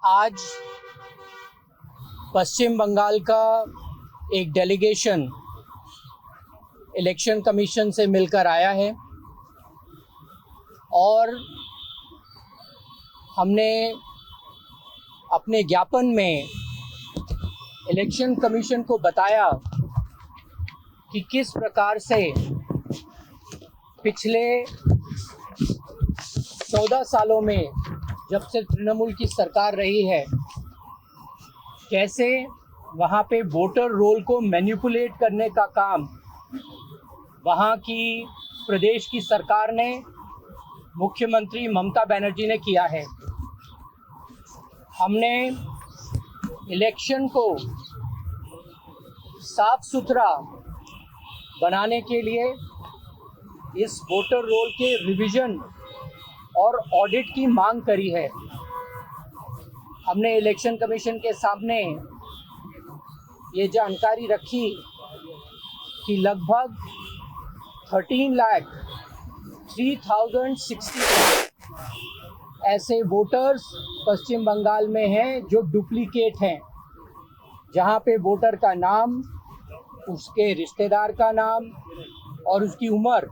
आज पश्चिम बंगाल का एक डेलीगेशन इलेक्शन कमीशन से मिलकर आया है और हमने अपने ज्ञापन में इलेक्शन कमीशन को बताया कि किस प्रकार से पिछले 14 सालों में जब से तृणमूल की सरकार रही है, कैसे वहाँ पे वोटर रोल को मैनिपुलेट करने का काम वहाँ की प्रदेश की सरकार ने, मुख्यमंत्री ममता बनर्जी ने किया है। हमने इलेक्शन को साफ सुथरा बनाने के लिए इस वोटर रोल के रिवीजन और ऑडिट की मांग करी है। हमने इलेक्शन कमीशन के सामने ये जानकारी रखी कि लगभग 13,03,060 ऐसे वोटर्स पश्चिम बंगाल में हैं जो डुप्लीकेट हैं, जहां पे वोटर का नाम, उसके रिश्तेदार का नाम और उसकी उम्र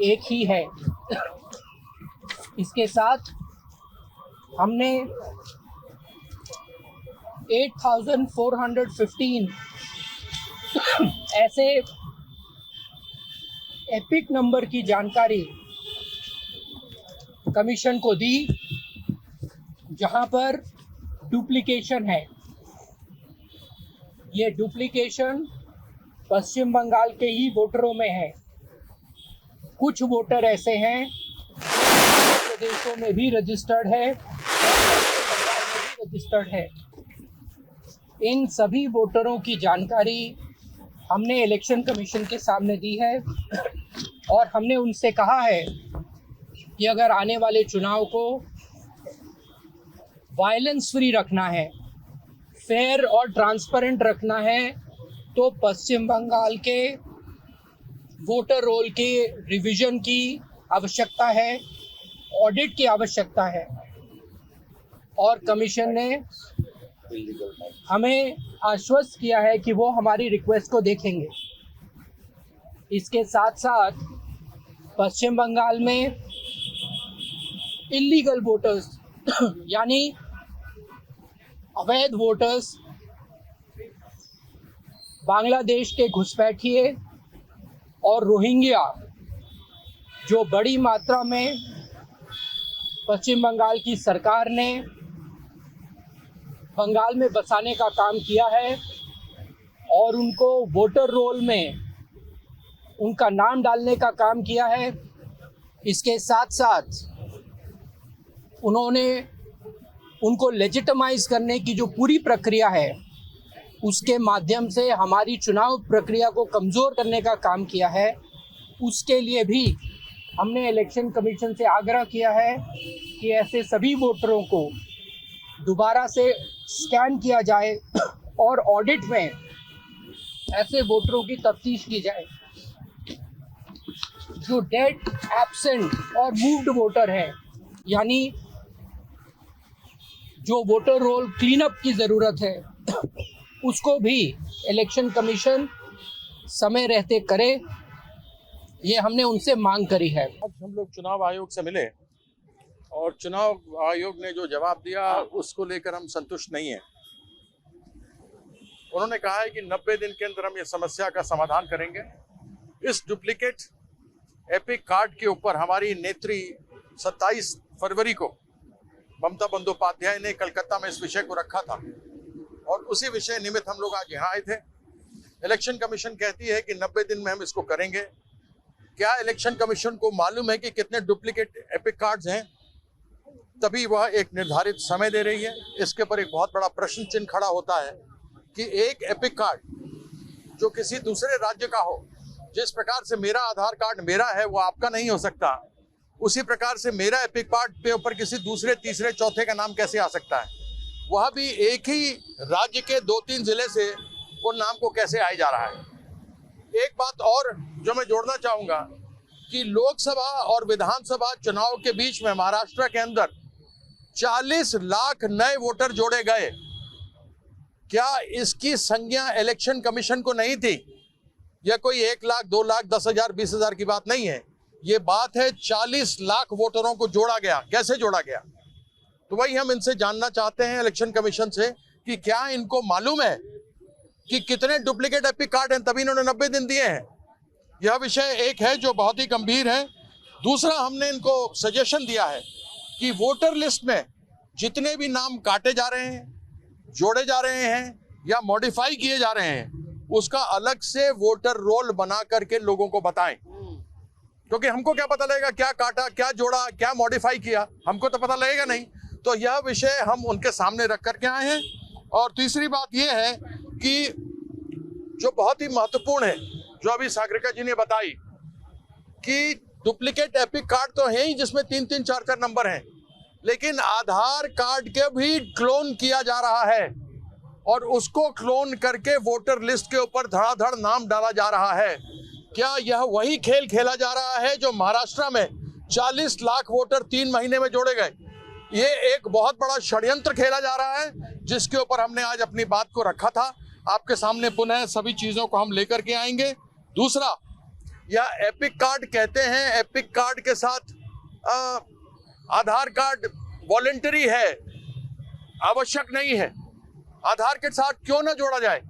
एक ही है। इसके साथ हमने 8,415 ऐसे एपिक नंबर की जानकारी कमीशन को दी जहां पर डुप्लीकेशन है। ये डुप्लीकेशन पश्चिम बंगाल के ही वोटरों में है। कुछ वोटर ऐसे हैं प्रदेशों में भी रजिस्टर्ड है, इन सभी वोटरों की जानकारी हमने इलेक्शन कमीशन के सामने दी है और हमने उनसे कहा है कि अगर आने वाले चुनाव को वायलेंस फ्री रखना है, फेयर और ट्रांसपेरेंट रखना है, तो पश्चिम बंगाल के वोटर रोल के रिवीजन की आवश्यकता है, ऑडिट की आवश्यकता है। और कमीशन ने हमें आश्वस्त किया है कि वो हमारी रिक्वेस्ट को देखेंगे। इसके साथ साथ पश्चिम बंगाल में इल्लीगल वोटर्स यानी अवैध वोटर्स, बांग्लादेश के घुसपैठिए और रोहिंग्या जो बड़ी मात्रा में पश्चिम बंगाल की सरकार ने बंगाल में बसाने का काम किया है और उनको वोटर रोल में उनका नाम डालने का काम किया है। इसके साथ साथ उन्होंने उनको लेजिटिमाइज करने की जो पूरी प्रक्रिया है, उसके माध्यम से हमारी चुनाव प्रक्रिया को कमज़ोर करने का काम किया है। उसके लिए भी हमने इलेक्शन कमीशन से आग्रह किया है कि ऐसे सभी वोटरों को दोबारा से स्कैन किया जाए और ऑडिट में ऐसे वोटरों की तफ्तीश की जाए जो डेड, एब्सेंट और मूव्ड वोटर है, यानी जो वोटर रोल क्लीन अप की ज़रूरत है उसको भी इलेक्शन कमीशन समय रहते करे, ये हमने उनसे मांग करी है। आज हम लोग चुनाव आयोग से मिले और चुनाव आयोग ने जो जवाब दिया उसको लेकर हम संतुष्ट नहीं हैं। उन्होंने कहा है कि 90 दिन के अंदर हम ये समस्या का समाधान करेंगे। इस डुप्लीकेट एपिक कार्ड के ऊपर हमारी नेत्री 27 फरवरी को ममता बंदोपाध्याय ने कलकत्ता में इस विषय को रखा था और उसी विषय निमित्त हम लोग आज यहाँ आए थे। इलेक्शन कमीशन कहती है कि 90 दिन में हम इसको करेंगे। क्या इलेक्शन कमीशन को मालूम है कि कितने डुप्लीकेट एपिक कार्ड्स हैं? तभी वह एक निर्धारित समय दे रही है। इसके पर एक बहुत बड़ा प्रश्न चिन्ह खड़ा होता है कि एक एपिक कार्ड जो किसी दूसरे राज्य का हो, जिस प्रकार से मेरा आधार कार्ड मेरा है वो आपका नहीं हो सकता, उसी प्रकार से मेरा एपिक कार्ड पे ऊपर किसी दूसरे, तीसरे, चौथे का नाम कैसे आ सकता है? वह भी एक ही राज्य के 2-3 जिले से वो नाम को कैसे आया जा रहा है? एक बात और जो मैं जोड़ना चाहूंगा कि लोकसभा और विधानसभा चुनाव के बीच में महाराष्ट्र के अंदर 40 लाख नए वोटर जोड़े गए। क्या इसकी संज्ञा इलेक्शन कमीशन को नहीं थी? यह कोई 1 लाख, 2 लाख, 10,000, 20,000 की बात नहीं है। ये बात है 40 लाख वोटरों को जोड़ा गया। कैसे जोड़ा गया? तो वही हम इनसे जानना चाहते हैं, इलेक्शन कमीशन से, कि क्या इनको मालूम है कि कितने डुप्लीकेट एपिक कार्ड हैं, तभी इन्होंने 90 दिन दिए हैं। यह विषय एक है जो बहुत ही गंभीर है। दूसरा, हमने इनको सजेशन दिया है कि वोटर लिस्ट में जितने भी नाम काटे जा रहे हैं, जोड़े जा रहे हैं या मॉडिफाई किए जा रहे हैं, उसका अलग से वोटर रोल बना करके लोगों को बताएं। क्योंकि हमको क्या पता लगेगा क्या काटा, क्या जोड़ा, क्या मॉडिफाई किया? हमको तो पता लगेगा नहीं। तो यह विषय हम उनके सामने रख करके आए हैं। और तीसरी बात यह है कि जो बहुत ही महत्वपूर्ण है, जो अभी सागरिका जी ने बताई, कि डुप्लीकेट एपिक कार्ड तो है ही जिसमें 3-3, 4-4 नंबर हैं, लेकिन आधार कार्ड के भी क्लोन किया जा रहा है और उसको क्लोन करके वोटर लिस्ट के ऊपर धड़ाधड़ नाम डाला जा रहा है। क्या यह वही खेल खेला जा रहा है जो महाराष्ट्र में 40 लाख वोटर 3 महीने में जोड़े गए? ये एक बहुत बड़ा षड्यंत्र खेला जा रहा है, जिसके ऊपर हमने आज अपनी बात को रखा था। आपके सामने पुनः सभी चीजों को हम लेकर के आएंगे। दूसरा, यह एपिक कार्ड कहते हैं, एपिक कार्ड के साथ आधार कार्ड वॉलंटरी है, आवश्यक नहीं है। आधार के साथ क्यों ना जोड़ा जाए,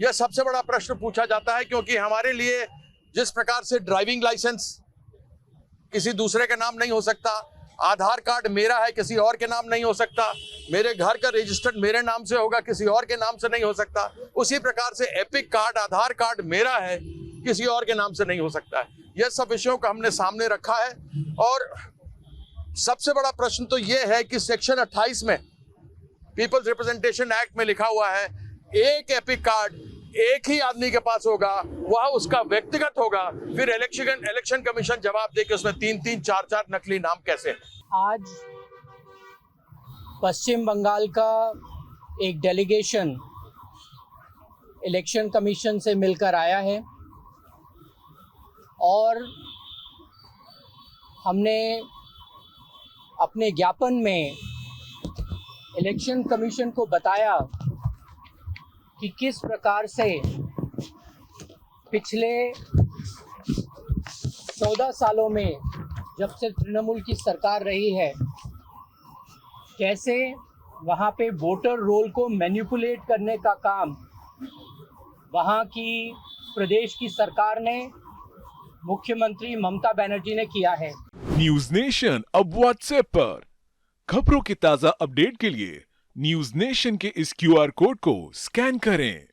यह सबसे बड़ा प्रश्न पूछा जाता है। क्योंकि हमारे लिए जिस प्रकार से ड्राइविंग लाइसेंस किसी दूसरे के नाम नहीं हो सकता, आधार कार्ड मेरा है, किसी और के नाम नहीं हो सकता, मेरे घर का रजिस्टर्ड मेरे नाम से होगा, किसी और के नाम से नहीं हो सकता, उसी प्रकार से एपिक कार्ड, आधार कार्ड मेरा है, किसी और के नाम से नहीं हो सकता है। यह सब विषयों को हमने सामने रखा है। और सबसे बड़ा प्रश्न तो यह है कि सेक्शन 28 में, पीपल्स रिप्रेजेंटेशन एक्ट में लिखा हुआ है, एक एपिक कार्ड एक ही आदमी के पास होगा, वह उसका व्यक्तिगत होगा। फिर इलेक्शन कमीशन जवाब दे कि उसमें 3-3, 4-4 नकली नाम कैसे हैं। आज पश्चिम बंगाल का एक डेलीगेशन इलेक्शन कमीशन से मिलकर आया है और हमने अपने ज्ञापन में इलेक्शन कमीशन को बताया कि किस प्रकार से पिछले 14 सालों में, जब से तृणमूल की सरकार रही है, कैसे वहाँ पे वोटर रोल को मैनिपुलेट करने का काम वहाँ की प्रदेश की सरकार ने, मुख्यमंत्री ममता बनर्जी ने किया है। न्यूज नेशन अब व्हाट्सएप पर खबरों की ताजा अपडेट के लिए न्यूज नेशन के इस QR कोड को स्कैन करें।